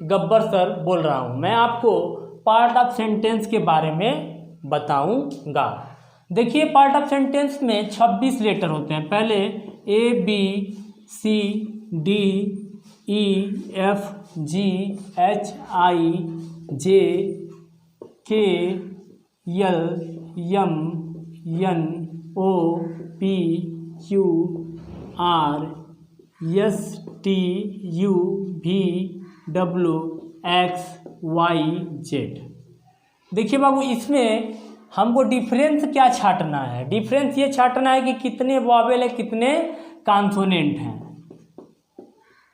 Gabbar sir बोल रहा हूँ। मैं आपको पार्ट ऑफ सेंटेंस के बारे में बताऊंगा। देखिए पार्ट ऑफ सेंटेंस में 26 लेटर होते हैं। पहले A B C D E F G H I J K L M N O P Q R S T U V W X Y Z। देखिए बाबू इसमें हमको डिफरेंस क्या छांटना है। डिफरेंस ये छांटना है कि कितने वॉवेल है, कितने कॉन्सोनेंट हैं।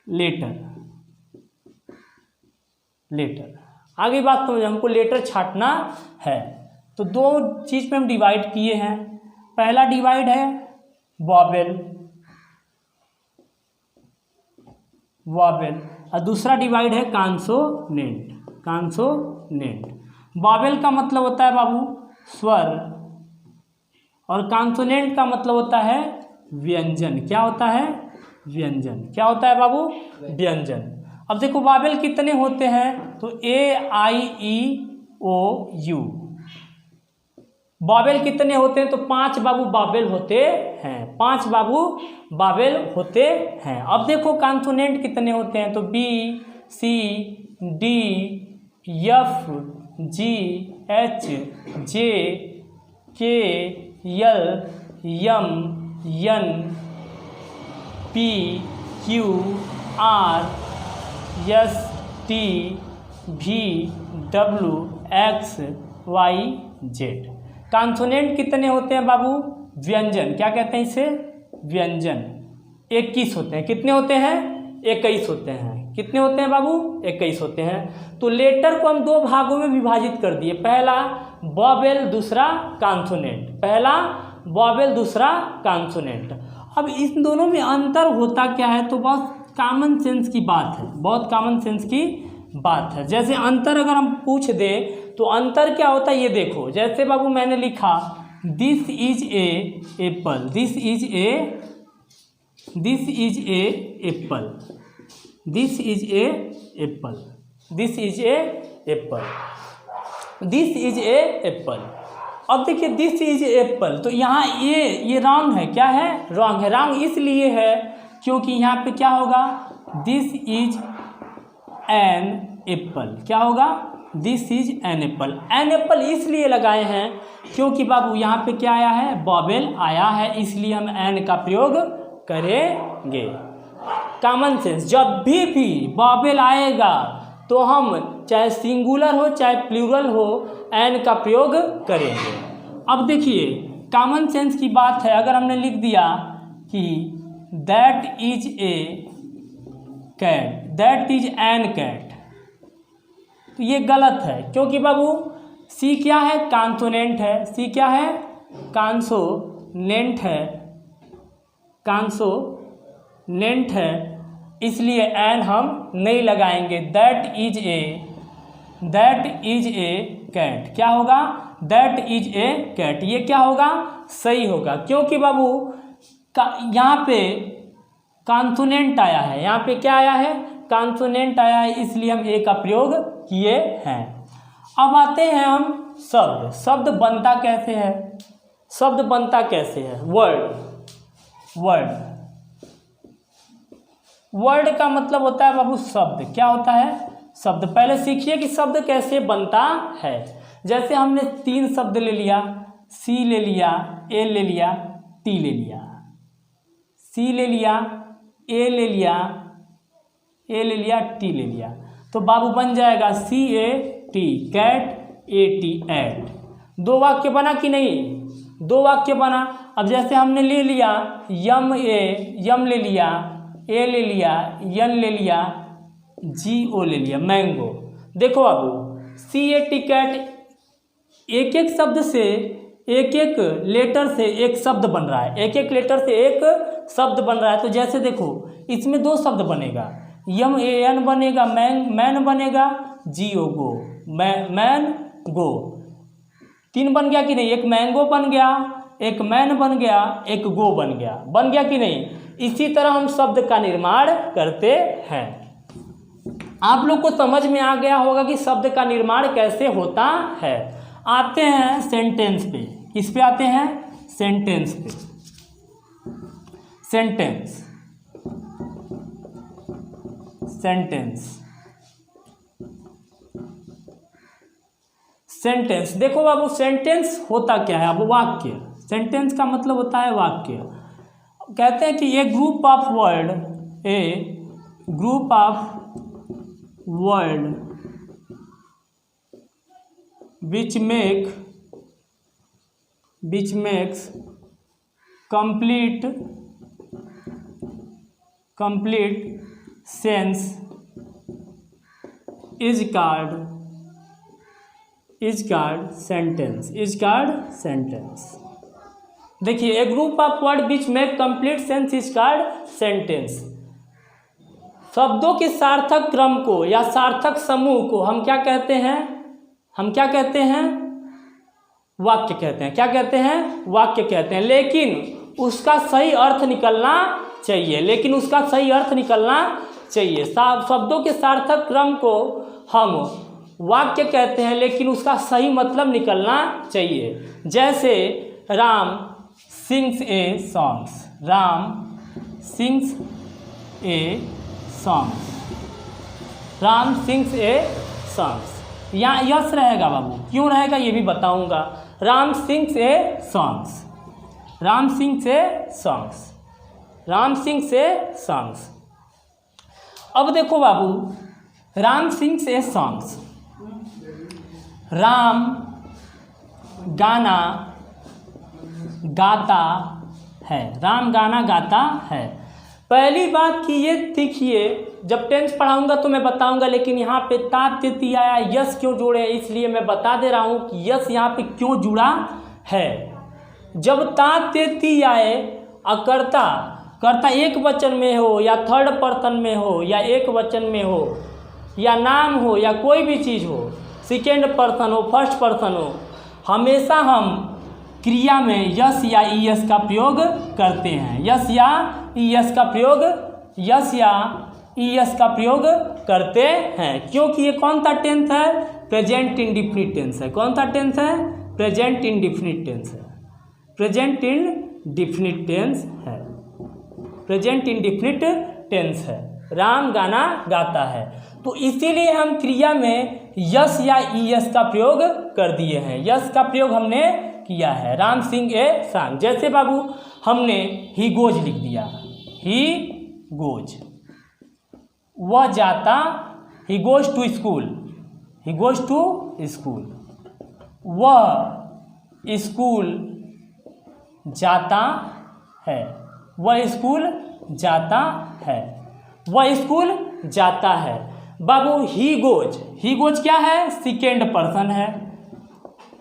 लेटर आगे बात समझ, हमको लेटर छांटना है तो दो चीज पे हम डिवाइड किए हैं। पहला डिवाइड है वॉवेल और दूसरा डिवाइड है कॉन्सोनेंट। वॉवेल का मतलब होता है बाबू स्वर और कॉन्सोनेंट का मतलब होता है व्यंजन। क्या होता है? व्यंजन। क्या होता है बाबू? व्यंजन। अब देखो वॉवेल कितने होते हैं तो A I E O U। Vowel कितने होते हैं तो 5 बाबू वॉवेल होते हैं। 5 बाबू वॉवेल होते हैं। अब देखो कॉन्सोनेंट कितने होते हैं तो B C D F G H J K L M N P Q R S T V W X Y Z। Consonant कितने होते हैं बाबू? व्यंजन। क्या कहते हैं इसे? व्यंजन। 21 होते हैं। कितने होते हैं? 21 होते हैं। कितने होते हैं बाबू? 21 होते हैं। तो लेटर को हम 2 भागों में विभाजित कर दिए। पहला वॉवेल, दूसरा कॉन्सोनेंट। पहला वॉवेल, दूसरा कॉन्सोनेंट। अब इन दोनों में अंतर होता क्या है तो बहुत कॉमन सेंस की बात है। बहुत कॉमन सेंस की बात है। जैसे अंतर अगर हम पूछ दें तो अंतर क्या होता है ये देखो। जैसे बाबू मैंने लिखा this is a Apple, this is a Apple, this is a Apple, this is a Apple, this is a Apple. अब देखिए दिस इज एप्पल तो यहाँ ये रॉन्ग है। क्या है? रॉन्ग है। रॉन्ग इसलिए है क्योंकि यहाँ पे क्या होगा दिस इज एन एप्पल। क्या होगा? This is an apple. An apple इसलिए लगाए हैं क्योंकि बाबू यहाँ पे क्या आया है? वॉवेल आया है, इसलिए हम एन का प्रयोग करेंगे। कॉमन सेंस, जब भी वॉवेल आएगा तो हम चाहे सिंगुलर हो चाहे प्लूरल हो एन का प्रयोग करेंगे। अब देखिए कॉमन सेंस की बात है। अगर हमने लिख दिया कि that is a cat, that is an cat, तो ये गलत है क्योंकि बाबू सी क्या है? कॉन्सोनेंट है। सी क्या है? कॉन्सोनेंट है। कॉन्सोनेंट है इसलिए एन हम नहीं लगाएंगे। That is a cat. क्या होगा? That is a cat. ये क्या होगा? सही होगा क्योंकि बाबू यहाँ पे कॉन्सोनेंट आया है। यहाँ पे क्या आया है? कॉन्सोनेंट आया है, इसलिए हम ए का प्रयोग किए हैं। अब आते हैं हम शब्द। शब्द बनता कैसे है? शब्द बनता कैसे है? वर्ड का मतलब होता है बाबू शब्द। क्या होता है? शब्द। पहले सीखिए कि शब्द कैसे बनता है। जैसे हमने 3 शब्द ले लिया, सी ले लिया, ए ले लिया, टी ले लिया। सी ले लिया, ए ले लिया, टी ले लिया तो बाबू बन जाएगा CAT, कैट, AT, एट। 2 वाक्य बना कि नहीं? 2 वाक्य बना। अब जैसे हमने ले लिया यम ले लिया, ए ले लिया, यन ले लिया, GO ले लिया, मैंगो। देखो बाबू CAT कैट, एक शब्द से एक लेटर से एक शब्द बन रहा है। एक लेटर से एक शब्द बन रहा है। तो जैसे देखो इसमें 2 शब्द बनेगा, MAN बनेगा, मैन बनेगा, GO गो, मैन गो। 3 बन गया कि नहीं? एक मैंगो बन गया, एक मैन बन गया, एक गो बन गया कि नहीं? इसी तरह हम शब्द का निर्माण करते हैं। आप लोग को समझ में आ गया होगा कि शब्द का निर्माण कैसे होता है। आते हैं सेंटेंस पे। किस पे आते हैं? सेंटेंस पे। सेंटेंस सेंटेंस सेंटेंस देखो बाबू, सेंटेंस होता क्या है? अब वाक्य, सेंटेंस का मतलब होता है वाक्य। कहते हैं कि a group of word, a group of word which makes complete sense is called sentence, is called sentence। देखिए, a group of word which make complete sense is called sentence. शब्दों के सार्थक क्रम को या सार्थक समूह को हम क्या कहते हैं? हम क्या कहते हैं? वाक्य कहते हैं। क्या कहते हैं? वाक्य कहते हैं। लेकिन उसका सही अर्थ निकलना चाहिए, लेकिन उसका सही अर्थ निकलना चाहिए। शब्दों के सार्थक क्रम को हम वाक्य कहते हैं, लेकिन उसका सही मतलब निकलना चाहिए। जैसे Ram sings a songs, Ram sings a songs, Ram sings a songs. यहाँ यस रहेगा बाबू, क्यों रहेगा ये भी बताऊंगा। Ram sings a songs, Ram sings a songs, Ram sings a songs. अब देखो बाबू, Ram sings a songs, Ram गाना गाता है, राम गाना गाता है। पहली बात कि ये देखिए, जब टेंस पढ़ाऊंगा तो मैं बताऊंगा, लेकिन यहाँ पे ता तिथि आया, यस क्यों जोड़े, इसलिए मैं बता दे रहा हूँ कि यस यहाँ पे क्यों जुड़ा है। जब ता तिथि आए, अकर्ता, कर्ता एक वचन में हो या थर्ड पर्सन में हो या एक वचन में हो या नाम हो या कोई भी चीज़ हो, सेकेंड पर्सन हो, फर्स्ट पर्सन हो, हमेशा हम क्रिया में यस या ईएस का प्रयोग करते हैं। यस या ईएस का प्रयोग, यस या ईएस का प्रयोग करते हैं, क्योंकि ये कौन सा टेंस है? प्रेजेंट इंडिफिनिट टेंस है। कौन सा टेंस है? प्रेजेंट इंडिफिनिट टेंस है। प्रेजेंट इंडिफिनिट टेंस है। प्रेजेंट इंडिफिनिट टेंस है। राम गाना गाता है, तो इसीलिए हम क्रिया में यस या ईएस का प्रयोग कर दिए हैं। यस का प्रयोग हमने किया है। राम सिंग ए सॉन्ग। जैसे बाबू हमने ही गोज लिख दिया, ही गोज, वह जाता, he goes to school, he goes to school, वह स्कूल जाता है, वह स्कूल जाता है, वह स्कूल जाता है। बाबू ही गोज क्या है? सेकेंड पर्सन है।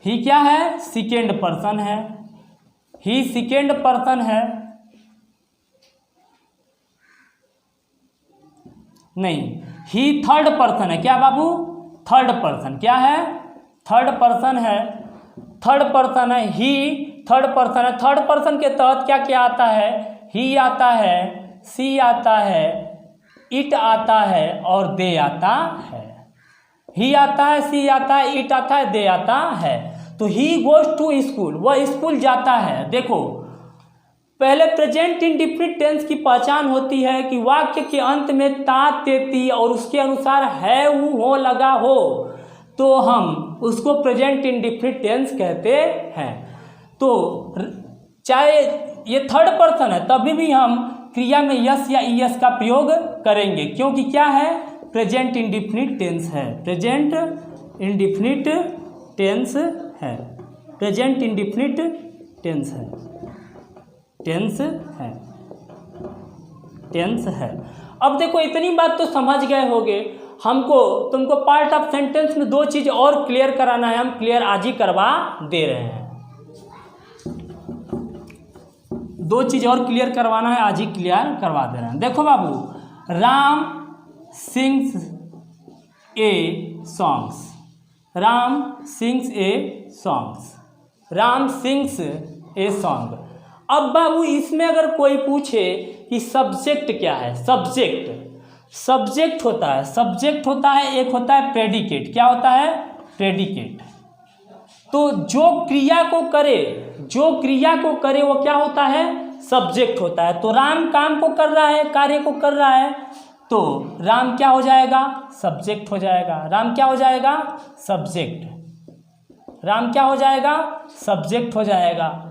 ही क्या है? सेकेंड पर्सन है। ही सेकेंड पर्सन है, नहीं, ही थर्ड पर्सन है। क्या बाबू? Third person. क्या है? थर्ड पर्सन है। थर्ड पर्सन है, ही थर्ड पर्सन है। थर्ड पर्सन के तहत क्या क्या आता है? ही आता है, सी आता है, इट आता है और दे आता है। ही आता है, सी आता है, इट आता है, दे आता है। तो ही गोज टू स्कूल, वह स्कूल जाता है। देखो, पहले प्रेजेंट इंडिफिनिट टेंस की पहचान होती है कि वाक्य के अंत में ता तेती और उसके अनुसार है हो लगा हो, तो हम उसको प्रेजेंट इंडिफिनिट टेंस कहते हैं। तो चाहे ये थर्ड पर्सन है, तभी भी हम क्रिया में यस या ईएस का प्रयोग करेंगे, क्योंकि क्या है? प्रेजेंट इंडिफिनिट टेंस है। प्रेजेंट इंडिफिनिट टेंस है। प्रेजेंट इंडिफिनिट टेंस है। टेंस है। टेंस है। अब देखो, इतनी बात तो समझ गए होगे। हमको तुमको पार्ट ऑफ सेंटेंस में दो चीज़ और क्लियर कराना है, हम क्लियर आज ही करवा दे रहे हैं। दो चीज़ और क्लियर करवाना है, आज ही क्लियर करवा दे रहे हैं। देखो बाबू, Ram sings a songs, Ram sings a songs, Ram sings a song. अब बाबू इसमें अगर कोई पूछे कि सब्जेक्ट क्या है, सब्जेक्ट, सब्जेक्ट होता है, सब्जेक्ट होता है, एक होता है प्रेडिकेट। क्या होता है? प्रेडिकेट। तो जो क्रिया को करे, जो क्रिया को करे वो क्या होता है? सब्जेक्ट होता है। तो राम काम को कर रहा है, कार्य को कर रहा है, तो राम क्या हो जाएगा? सब्जेक्ट हो जाएगा। राम क्या हो जाएगा? सब्जेक्ट। राम क्या हो जाएगा? सब्जेक्ट हो जाएगा।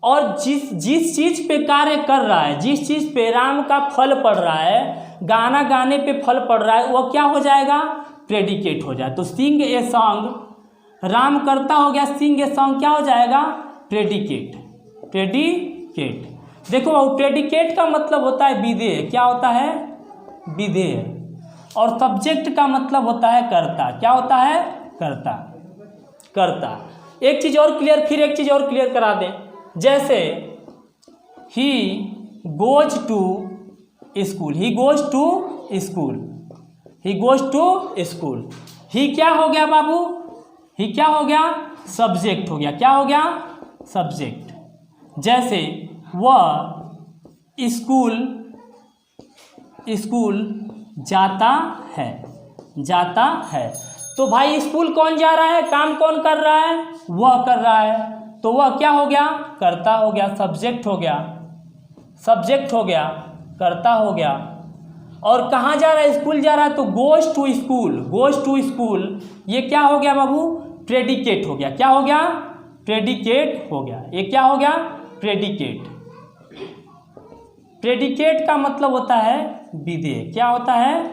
और जिस चीज पे कार्य कर रहा है, जिस चीज पे राम का फल पड़ रहा है, गाना गाने पे फल पड़ रहा है, वो क्या हो जाएगा? प्रेडिकेट हो जाए। तो सिंग ए सॉन्ग, राम करता हो गया, सिंग ए सॉन्ग क्या हो जाएगा? प्रेडिकेट। प्रेडिकेट। देखो वो प्रेडिकेट का मतलब होता है विधेय। क्या होता है? विधेय। और सब्जेक्ट का मतलब होता है कर्ता। क्या होता है? कर्ता। कर्ता। एक चीज और क्लियर, फिर एक चीज और क्लियर करा दें। जैसे he goes to school, he goes to school, he goes to school. He क्या हो गया बाबू? ही क्या हो गया? सब्जेक्ट हो गया। क्या हो गया? सब्जेक्ट। जैसे वह स्कूल जाता है, जाता है। तो भाई स्कूल कौन जा रहा है? काम कौन कर रहा है? वह कर रहा है। तो वह क्या हो गया? कर्ता हो गया, सब्जेक्ट हो गया, सब्जेक्ट हो गया, कर्ता हो गया। और कहाँ जा रहा है? स्कूल जा रहा है, तो goes to school, goes to school, ये क्या हो गया बाबू? प्रेडिकेट हो गया। क्या हो गया? प्रेडिकेट हो गया। ये क्या हो गया? प्रेडिकेट। प्रेडिकेट का मतलब होता है विधेय। क्या होता है?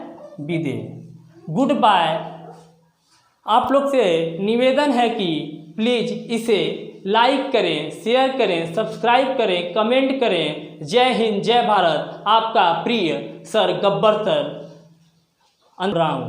विधेय। Goodbye. आप लोग से निवेदन है कि प्लीज़ इसे लाइक करें, शेयर करें, सब्सक्राइब करें, कमेंट करें। जय हिंद, जय भारत। आपका प्रिय सर गब्बर सर। अनुराग।